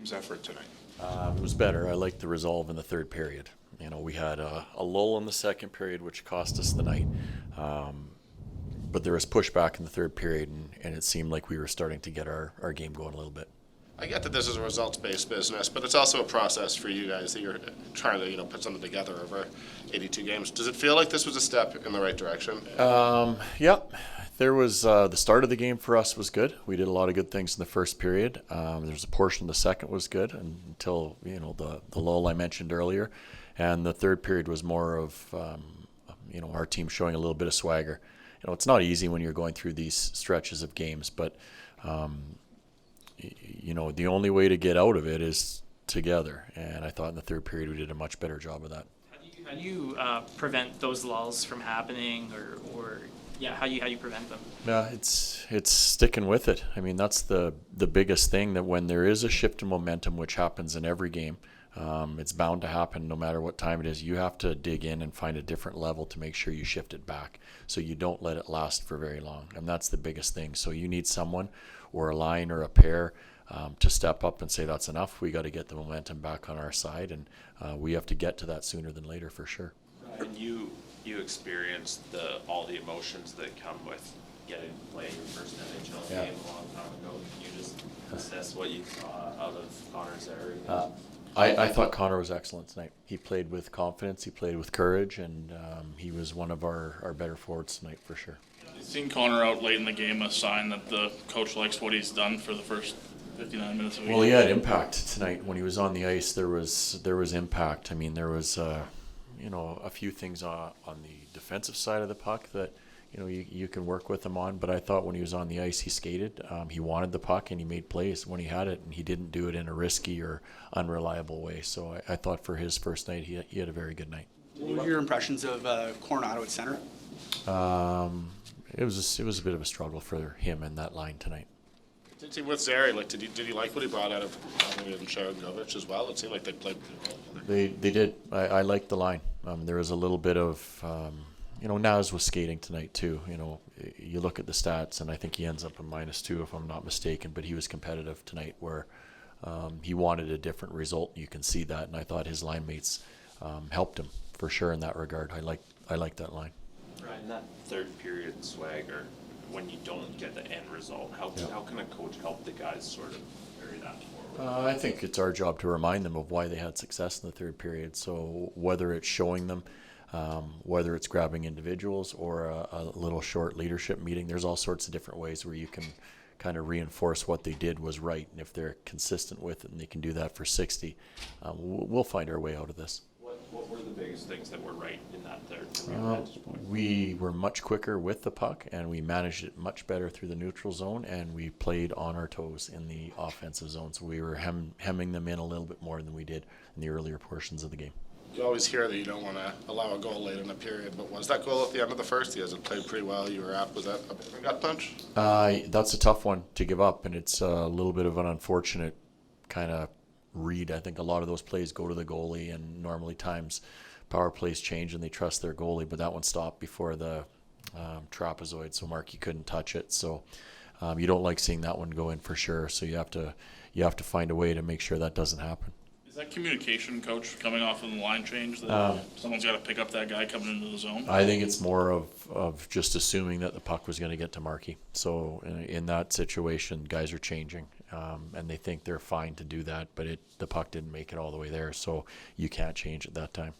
Team's effort tonight. It was better. I liked the resolve in the third period. We had a lull in the second period, which cost us the night. But there was pushback in the third period, and it seemed like we were starting to get our game going a little bit. I get that this is a results-based business, but it's also a process for you guys that you're trying to, put something together over 82 games. Does it feel like this was a step in the right direction? Yep. There was the start of the game for us was good. We did a lot of good things in the first period. There was a portion of the second was good until the lull I mentioned earlier, and the third period was more of our team showing a little bit of swagger. It's not easy when you're going through these stretches of games, but the only way to get out of it is together. And I thought in the third period we did a much better job of that. How do you prevent those lulls from happening, or how do you prevent them? Yeah, it's sticking with it. I mean, that's the biggest thing, that when there is a shift in momentum, which happens in every game, it's bound to happen no matter what time it is. You have to dig in and find a different level to make sure you shift it back so you don't let it last for very long. And that's the biggest thing. So you need someone or a line or a pair to step up and say, that's enough. We got to get the momentum back on our side, and we have to get to that sooner than later for sure. And you experienced all the emotions that come with getting to play your first NHL game a long time ago. Can you just assess what you saw out of Connor Zary? I thought Connor was excellent tonight. He played with confidence, he played with courage, and he was one of our better forwards tonight for sure. Seeing Connor out late in the game a sign that the coach likes what he's done for the first 59 minutes of the game? Well, he had impact tonight. When he was on the ice, there was impact. I mean, there was a few things on the defensive side of the puck that you can work with him on. But I thought when he was on the ice, he skated. He wanted the puck and he made plays when he had it, and he didn't do it in a risky or unreliable way. So I thought for his first night, he had a very good night. What were your impressions of Coronado at center? It was a bit of a struggle for him in that line tonight. With Zary, did you like what he brought out of Sharangovich as well? It seemed like they played pretty well. They did. I liked the line. There was a little bit of, Naz was skating tonight too. You look at the stats, and I think he ends up in -2 if I'm not mistaken. But he was competitive tonight, where he wanted a different result. You can see that, and I thought his line mates helped him for sure in that regard. I liked that line. Right, in that third period swagger, when you don't get the end result, how can a coach help the guys sort of carry that forward? I think it's our job to remind them of why they had success in the third period. So whether it's showing them, whether it's grabbing individuals or a little short leadership meeting, there's all sorts of different ways where you can kind of reinforce what they did was right. And if they're consistent with it and they can do that for 60, we'll find our way out of this. What were the biggest things that were right in that third? We were much quicker with the puck, and we managed it much better through the neutral zone, and we played on our toes in the offensive zone. So we were hemming them in a little bit more than we did in the earlier portions of the game. You always hear that you don't want to allow a goal late in the period, but was that goal at the end of the first? You guys had played pretty well. You were up. Was that a gut punch? That's a tough one to give up, and it's a little bit of an unfortunate kind of read. I think a lot of those plays go to the goalie, and normally times power plays change and they trust their goalie, but that one stopped before the trapezoid, so Markey couldn't touch it. So you don't like seeing that one go in for sure. So you have to find a way to make sure that doesn't happen. Is that communication, coach, coming off of the line change? That someone's got to pick up that guy coming into the zone? I think it's more of just assuming that the puck was going to get to Markey. So in that situation, guys are changing, and they think they're fine to do that, but the puck didn't make it all the way there, so you can't change at that time.